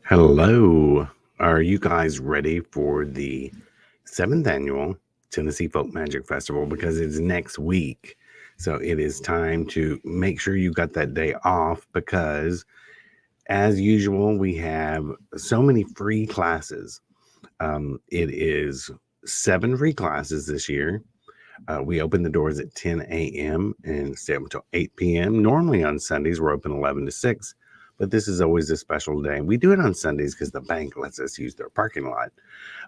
Hello. Are you guys ready for the seventh annual Tennessee Folk Magic Festival? Because it's next week. So it is time to make sure you got that day off because, as usual, we have so many free classes. It is seven free classes this year. We open the doors at 10 a.m. and stay up until 8 p.m. Normally on Sundays, we're open 11 to 6, but this is always a special day. We do it on Sundays because the bank lets us use their parking lot.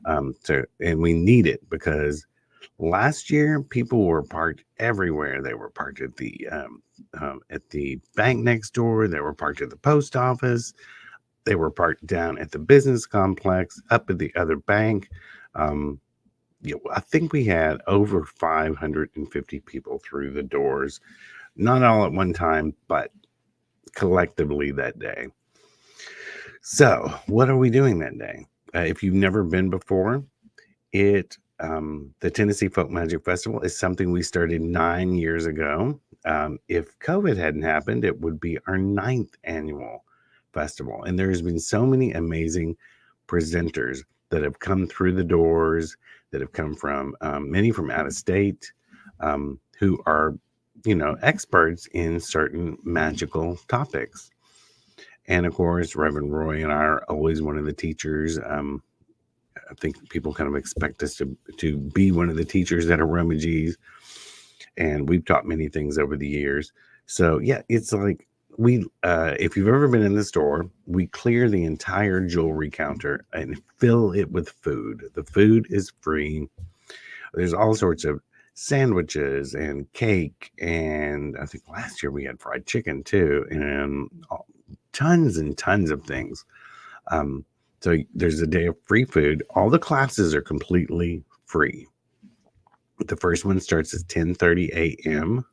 And we need it because last year people were parked everywhere. They were parked at the bank next door. They were parked at the post office. They were parked down at the business complex, up at the other bank. Um, I think we had over 550 people through the doors, not all at one time, but collectively that day. So, what are we doing that day? If you've never been before, the Tennessee Folk Magic Festival is something we started 9 years ago. If COVID hadn't happened, it would be our ninth annual festival, and there's been so many amazing presenters that have come through the doors, that have come from many from out of state, who are, experts in certain magical topics. And of course, Reverend Roy and I are always one of the teachers. I think people kind of expect us to be one of the teachers at a Rummagees, and we've taught many things over the years. So yeah, it's like if you've ever been in the store, we clear the entire jewelry counter and fill it with food. The food is free. There's all sorts of sandwiches and cake, and I think last year we had fried chicken too, and tons and tons of things. Um, so there's a day of free food. All the classes are completely free. The first one starts at 10:30 a.m.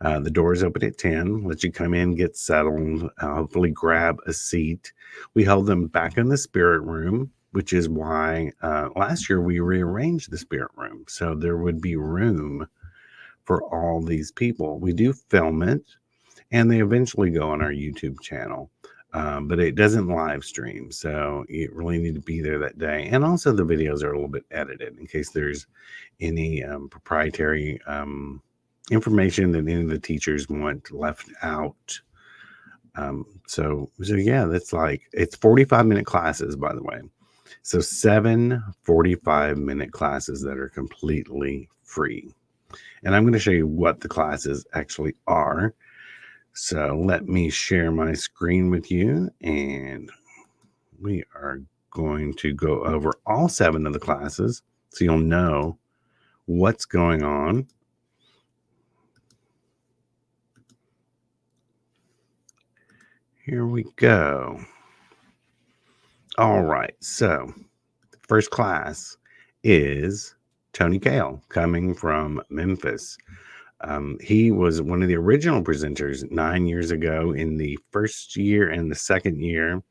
The doors open at 10. Let you come in, get settled, hopefully grab a seat. We held them back in the spirit room, which is why last year we rearranged the spirit room so there would be room for all these people. We do film it, and they eventually go on our YouTube channel. But it doesn't live stream, so you really need to be there that day. And also, the videos are a little bit edited in case there's any proprietary information that any of the teachers want left out. So yeah, it's 45-minute classes, by the way. So seven 45-minute classes that are completely free. And I'm going to show you what the classes actually are. So let me share my screen with you, and we are going to go over all seven of the classes so you'll know what's going on. Here we go. All right. So, first class is Tony Kale coming from Memphis. He was one of the original presenters 9 years ago in the first year and the second year.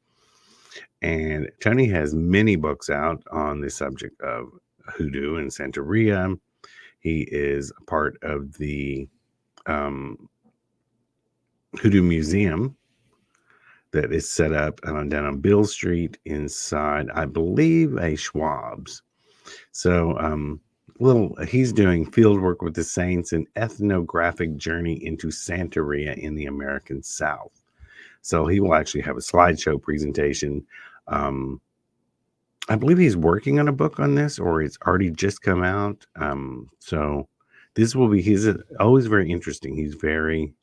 And Tony has many books out on the subject of hoodoo and Santeria. He is a part of the um, Hoodoo Museum that is set up down on Bill Street inside, I believe, a Schwab's. So, he's doing field work with the saints, an ethnographic journey into Santeria in the American South. So he will actually have a slideshow presentation. Um, I believe he's working on a book on this, or it's already just come out. So this will be, he's always very interesting. He's very,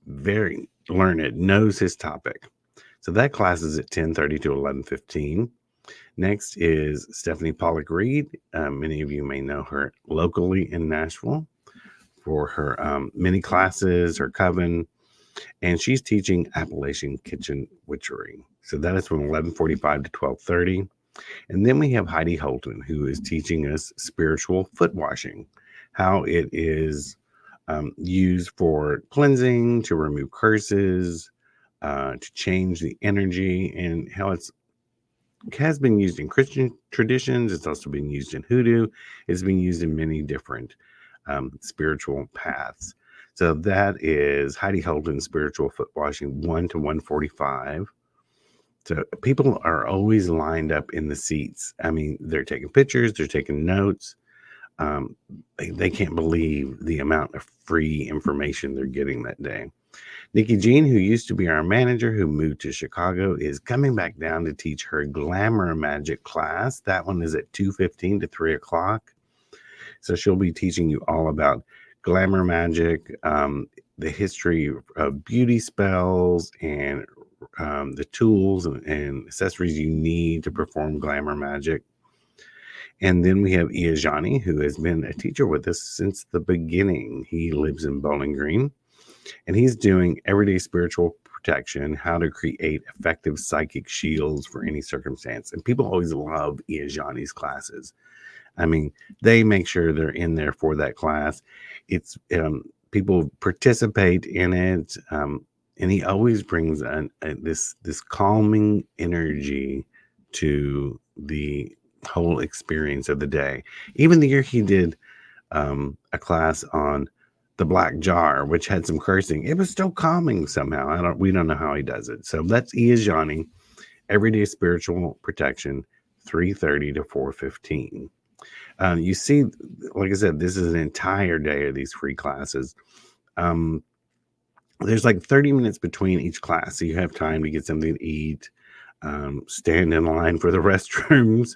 very learned, knows his topic. So that class is at 10:30 to 11:15. Next is Stephanie Pollock Reed. Many of you may know her locally in Nashville for her mini classes, her coven, and she's teaching Appalachian Kitchen Witchery. So that is from 11:45 to 12:30. And then we have Heidi Holton, who is teaching us spiritual foot washing, how it is used for cleansing, to remove curses, to change the energy, and how it has been used in Christian traditions. It's also been used in hoodoo. It's been used in many different spiritual paths. So that is Heidi Holton's Spiritual Foot Washing, 1 to 1:45. So people are always lined up in the seats. I mean, they're taking pictures, they're taking notes. Um, they can't believe the amount of free information they're getting that day. Nikki Jean, who used to be our manager, who moved to Chicago, is coming back down to teach her glamour magic class. That one is at 2:15 to 3 o'clock. So she'll be teaching you all about glamour magic, the history of beauty spells, and the tools and accessories you need to perform glamour magic. And then we have Iajani, who has been a teacher with us since the beginning. He lives in Bowling Green, and he's doing everyday spiritual protection, how to create effective psychic shields for any circumstance. And people always love Iajani's classes. I mean, they make sure they're in there for that class. It's people participate in it, and he always brings this calming energy to the whole experience of the day. Even the year he did a class on the black jar, which had some cursing, it was still calming somehow. We don't know how he does it. So that's Iajani, everyday spiritual protection, 3:30 to 4:15. You see, like I said, this is an entire day of these free classes. There's like 30 minutes between each class, so you have time to get something to eat, stand in line for the restrooms,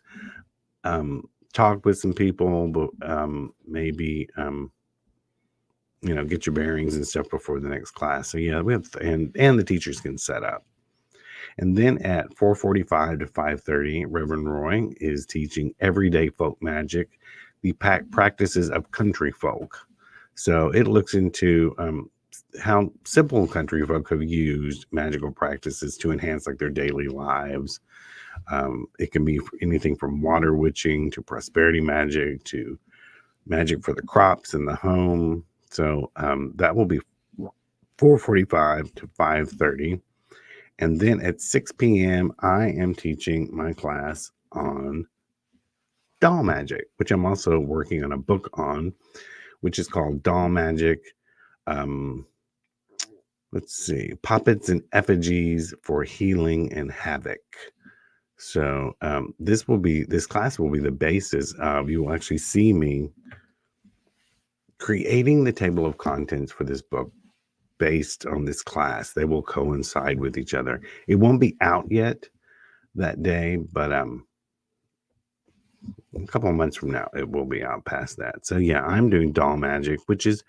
talk with some people, but maybe get your bearings and stuff before the next class. So yeah, we have and the teachers can set up. And then at 4:45 to 5:30, Reverend Roy is teaching everyday folk magic, the practices of country folk. So it looks into how simple country folk have used magical practices to enhance like their daily lives. It can be anything from water witching to prosperity magic to magic for the crops in the home. So that will be 4:45 to 5:30. And then at 6 p.m., I am teaching my class on doll magic, which I'm also working on a book on, which is called Doll Magic. Let's see, Puppets and Effigies for Healing and Havoc. So this class will be the basis of, you will actually see me creating the table of contents for this book based on this class. They will coincide with each other. It won't be out yet that day, but a couple of months from now it will be out past that. So yeah, I'm doing doll magic, which is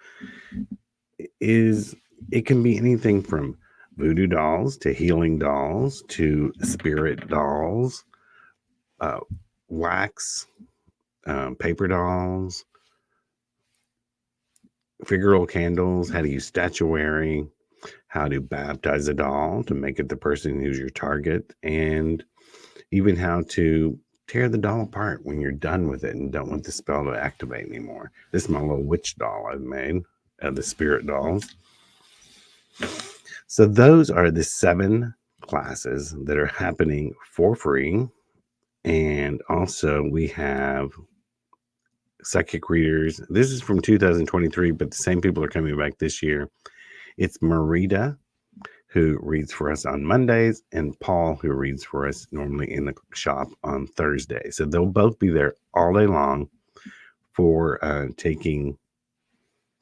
it can be anything from voodoo dolls to healing dolls to spirit dolls, wax, paper dolls, figural candles, how to use statuary, how to baptize a doll to make it the person who's your target, and even how to tear the doll apart when you're done with it and don't want the spell to activate anymore. This is my little witch doll I've made, the spirit dolls. So those are the 7 classes that are happening for free. And also we have psychic readers. This is from 2023, but the same people are coming back this year. It's Marita, who reads for us on Mondays, and Paul, who reads for us normally in the shop on Thursday. So they'll both be there all day long for taking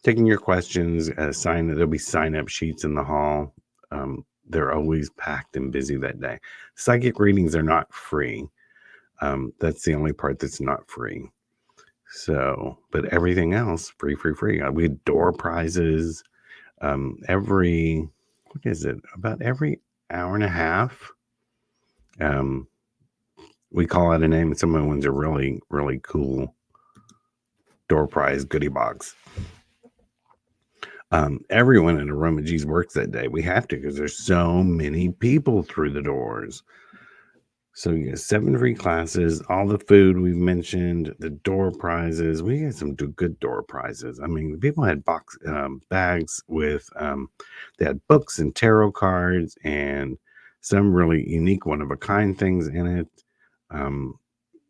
your questions. There'll be sign-up sheets in the hall. They're always packed and busy that day. Psychic readings are not free. That's the only part that's not free. So, but everything else, free. We had door prizes every, what is it, about every hour and a half. We call out a name, and some of the ones are really, really cool door prize goodie box. Everyone in Aroma G's works that day. We have to, because there's so many people through the doors. So you get 7 free classes, all the food we've mentioned, the door prizes. We had some good door prizes. I mean, people had bags with, they had books and tarot cards and some really unique one-of-a-kind things in it.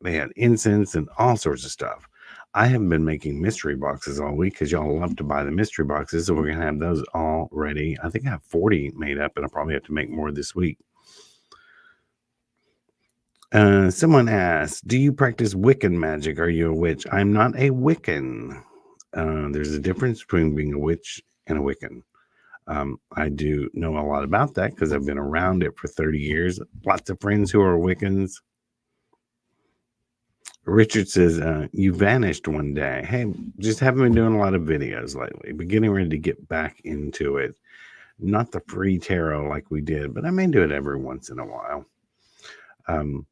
They had incense and all sorts of stuff. I haven't been making mystery boxes all week because y'all love to buy the mystery boxes. So we're going to have those all ready. I think I have 40 made up, and I'll probably have to make more this week. Someone asked, "Do you practice Wiccan magic? Are you a witch?" I'm not a Wiccan. There's a difference between being a witch and a Wiccan. I do know a lot about that because I've been around it for 30 years. Lots of friends who are Wiccans. Richard says, "You vanished one day." Hey, just haven't been doing a lot of videos lately, but getting ready to get back into it. Not the free tarot like we did, but I may do it every once in a while. Um,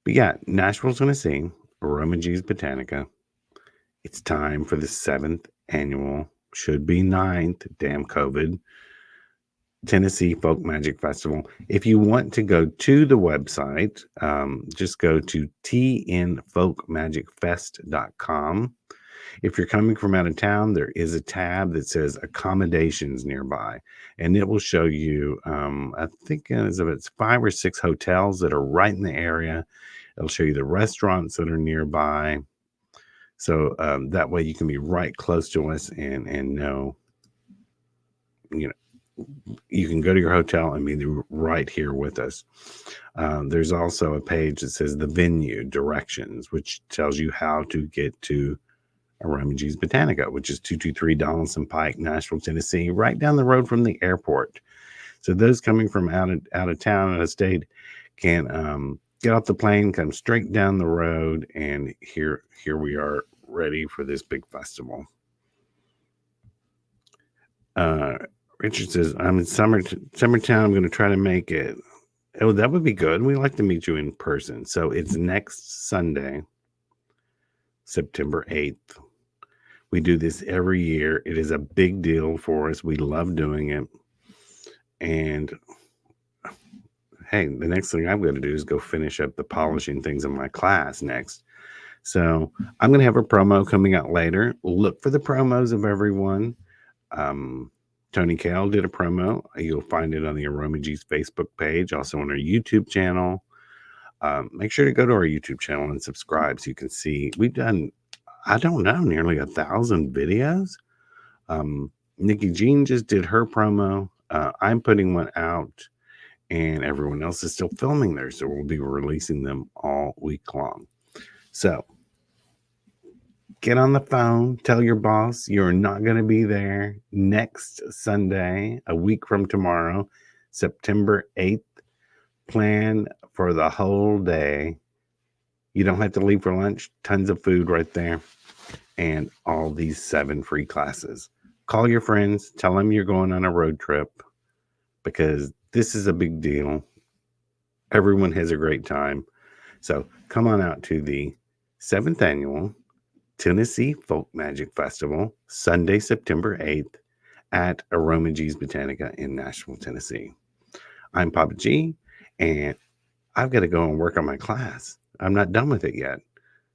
but yeah, Nashville, Tennessee, Aroma G's Botanica. It's time for the 7th annual, should be 9th, damn COVID, Tennessee Folk Magic Festival. If you want to go to the website, just go to tnfolkmagicfest.com. If you're coming from out of town, there is a tab that says accommodations nearby, and it will show you, I think it's 5 or 6 hotels that are right in the area. It'll show you the restaurants that are nearby. So that way you can be right close to us and know, you know, you can go to your hotel and be right here with us. There's also a page that says the venue directions, which tells you how to get to Aroma G's Botanica, which is 223 Donaldson Pike, Nashville, Tennessee, right down the road from the airport. So those coming from out of town, out of state, can get off the plane, come straight down the road, and here we are ready for this big festival. Richard says, "I'm in Summertown. I'm going to try to make it." Oh, that would be good. We'd like to meet you in person. So it's next Sunday, September 8th. We do this every year. It is a big deal for us. We love doing it. And hey, the next thing I'm going to do is go finish up the polishing things in my class next. So I'm going to have a promo coming out later. Look for the promos of everyone. Tony Kale did a promo. You'll find it on the Aroma G's Facebook page, also on our YouTube channel. Make sure to go to our YouTube channel and subscribe so you can see we've done, I don't know, nearly 1,000 videos. Nikki Jean just did her promo. I'm putting one out, and everyone else is still filming theirs, so we'll be releasing them all week long. So get on the phone, tell your boss you're not going to be there next Sunday, a week from tomorrow, September 8th. Plan for the whole day. You don't have to leave for lunch. Tons of food right there. And all these 7 free classes. Call your friends. Tell them you're going on a road trip because this is a big deal. Everyone has a great time. So come on out to the 7th annual Tennessee Folk Magic Festival, Sunday, September 8th at Aroma G's Botanica in Nashville, Tennessee. I'm Papa G, and I've got to go and work on my class. I'm not done with it yet.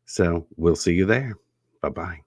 So we'll see you there. Bye-bye.